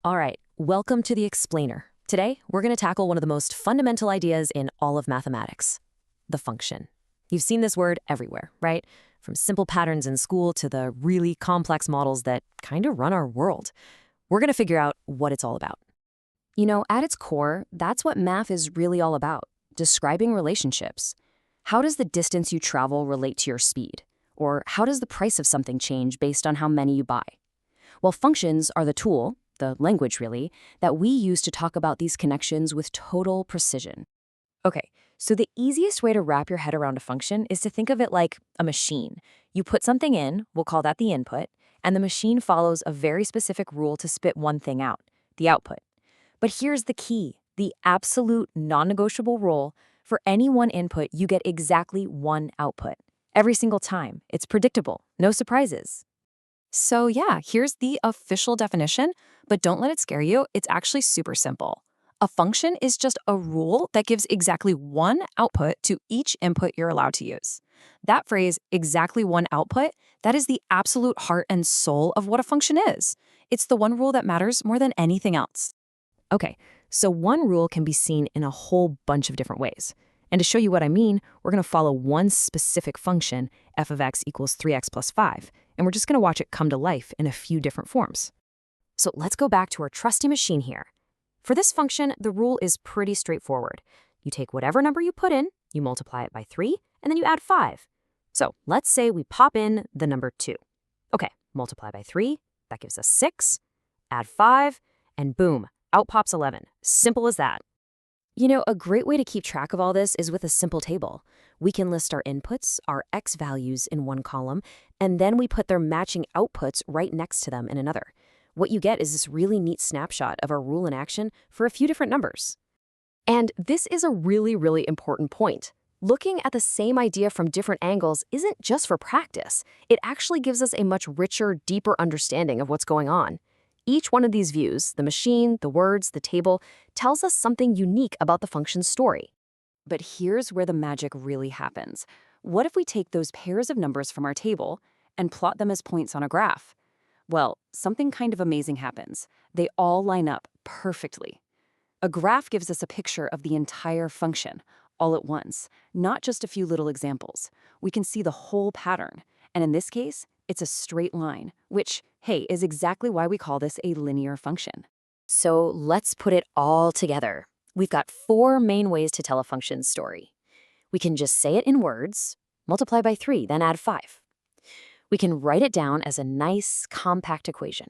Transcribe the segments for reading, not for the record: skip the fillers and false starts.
All right, welcome to The Explainer. Today, we're going to tackle one of the most fundamental ideas in all of mathematics, the function. You've seen this word everywhere, right? From simple patterns in school to the really complex models that kind of run our world. We're going to figure out what it's all about. You know, at its core, that's what math is really all about, describing relationships. How does the distance you travel relate to your speed? Or how does the price of something change based on how many you buy? Well, functions are the tool, the language really, that we use to talk about these connections with total precision. Okay, so the easiest way to wrap your head around a function is to think of it like a machine. You put something in, we'll call that the input, and the machine follows a very specific rule to spit one thing out, the output. But here's the key, the absolute non-negotiable rule. For any one input, you get exactly one output. Every single time. It's predictable, no surprises. So yeah, here's the official definition, but don't let it scare you. It's actually super simple. A function is just a rule that gives exactly one output to each input you're allowed to use. That phrase, exactly one output, that is the absolute heart and soul of what a function is. It's the one rule that matters more than anything else. Okay, so one rule can be seen in a whole bunch of different ways. And to show you what I mean, we're going to follow one specific function, f of x equals 3x plus 5, and we're just going to watch it come to life in a few different forms. So let's go back to our trusty machine here. For this function, the rule is pretty straightforward. You take whatever number you put in, you multiply it by 3, and then you add 5. So let's say we pop in the number 2. Okay, multiply by 3, that gives us 6, add 5, and boom, out pops 11. Simple as that. You know, a great way to keep track of all this is with a simple table. We can list our inputs, our x values in one column, and then we put their matching outputs right next to them in another. What you get is this really neat snapshot of our rule in action for a few different numbers. And this is a really, really important point. Looking at the same idea from different angles isn't just for practice. It actually gives us a much richer, deeper understanding of what's going on. Each one of these views, the machine, the words, the table, tells us something unique about the function's story. But here's where the magic really happens. What if we take those pairs of numbers from our table and plot them as points on a graph? Well, something kind of amazing happens. They all line up perfectly. A graph gives us a picture of the entire function, all at once, not just a few little examples. We can see the whole pattern, and in this case, it's a straight line, which, hey, is exactly why we call this a linear function. So let's put it all together. We've got 4 main ways to tell a function's story. We can just say it in words, multiply by 3, then add 5. We can write it down as a nice, compact equation.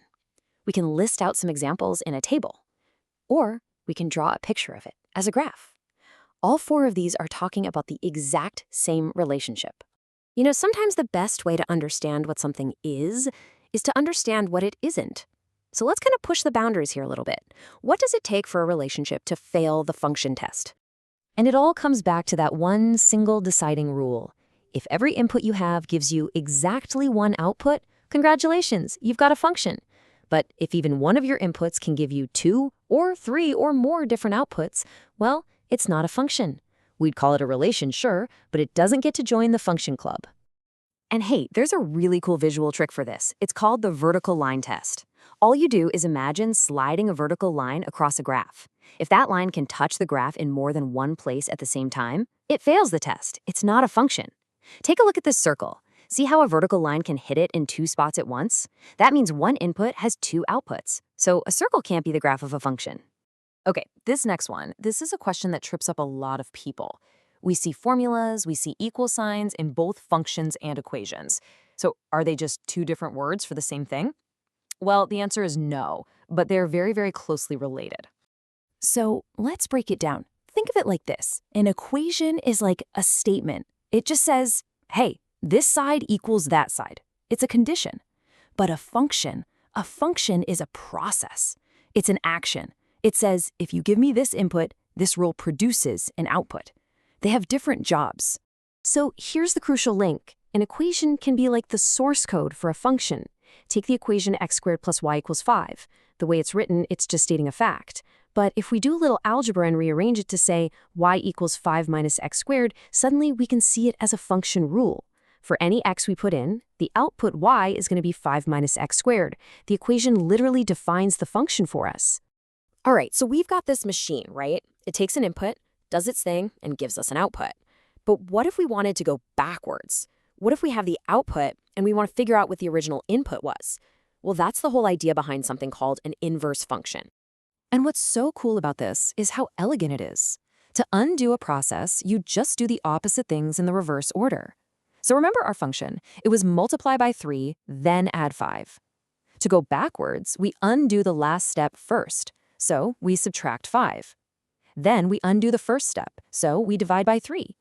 We can list out some examples in a table. Or we can draw a picture of it as a graph. All 4 of these are talking about the exact same relationship. You know, sometimes the best way to understand what something is to understand what it isn't. So let's kind of push the boundaries here a little bit. What does it take for a relationship to fail the function test? And it all comes back to that one single deciding rule. If every input you have gives you exactly one output, congratulations, you've got a function. But if even one of your inputs can give you 2 or 3 or more different outputs, well, it's not a function. We'd call it a relation, sure, but it doesn't get to join the function club. And hey, there's a really cool visual trick for this. It's called the vertical line test. All you do is imagine sliding a vertical line across a graph. If that line can touch the graph in more than one place at the same time, it fails the test. It's not a function. Take a look at this circle. See how a vertical line can hit it in 2 spots at once? That means one input has 2 outputs. So a circle can't be the graph of a function. Okay, this next one, this is a question that trips up a lot of people. We see formulas, we see equal signs in both functions and equations. So are they just 2 different words for the same thing? Well, the answer is no, but they're very, very closely related. So let's break it down. Think of it like this. An equation is like a statement. It just says, hey, this side equals that side. It's a condition. But a function is a process. It's an action. It says, if you give me this input, this rule produces an output. They have different jobs. So here's the crucial link. An equation can be like the source code for a function. Take the equation x squared plus y equals 5. The way it's written, it's just stating a fact. But if we do a little algebra and rearrange it to say y equals 5 minus x squared, suddenly we can see it as a function rule. For any x we put in, the output y is going to be 5 minus x squared. The equation literally defines the function for us. All right, so we've got this machine, right? It takes an input, does its thing, and gives us an output. But what if we wanted to go backwards? What if we have the output and we want to figure out what the original input was? Well, that's the whole idea behind something called an inverse function. And what's so cool about this is how elegant it is. To undo a process, you just do the opposite things in the reverse order. So remember our function. It was multiply by 3, then add 5. To go backwards, we undo the last step first. So we subtract 5. Then we undo the first step. So we divide by 3.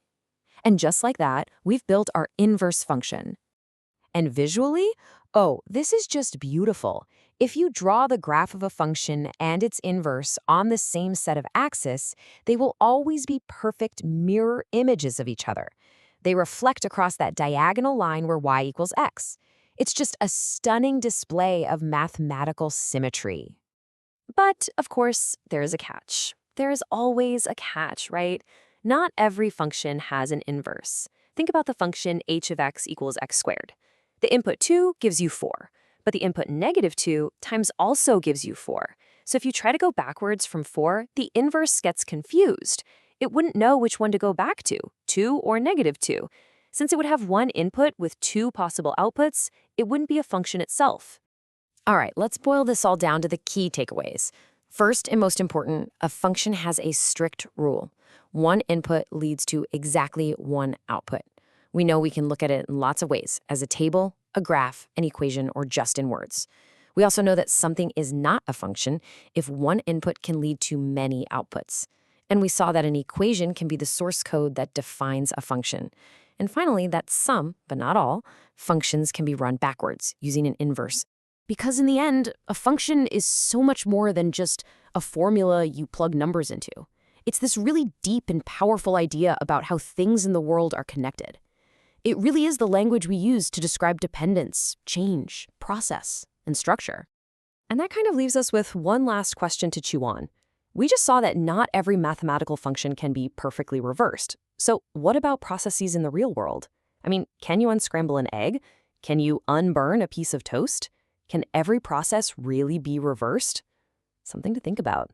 And just like that, we've built our inverse function. And visually, oh, this is just beautiful. If you draw the graph of a function and its inverse on the same set of axes, they will always be perfect mirror images of each other. They reflect across that diagonal line where y equals x. It's just a stunning display of mathematical symmetry. But, of course, there is a catch. There is always a catch, right? Not every function has an inverse. Think about the function h of x equals x squared. The input 2 gives you 4, but the input negative 2 times also gives you 4. So if you try to go backwards from 4, the inverse gets confused. It wouldn't know which one to go back to, 2 or negative 2. Since it would have one input with 2 possible outputs, it wouldn't be a function itself. All right, let's boil this all down to the key takeaways. First and most important, a function has a strict rule. One input leads to exactly one output. We know we can look at it in lots of ways, as a table, a graph, an equation, or just in words. We also know that something is not a function if one input can lead to many outputs. And we saw that an equation can be the source code that defines a function. And finally, that some, but not all, functions can be run backwards using an inverse. Because in the end, a function is so much more than just a formula you plug numbers into. It's this really deep and powerful idea about how things in the world are connected. It really is the language we use to describe dependence, change, process, and structure. And that kind of leaves us with one last question to chew on. We just saw that not every mathematical function can be perfectly reversed. So what about processes in the real world? I mean, can you unscramble an egg? Can you unburn a piece of toast? Can every process really be reversed? Something to think about.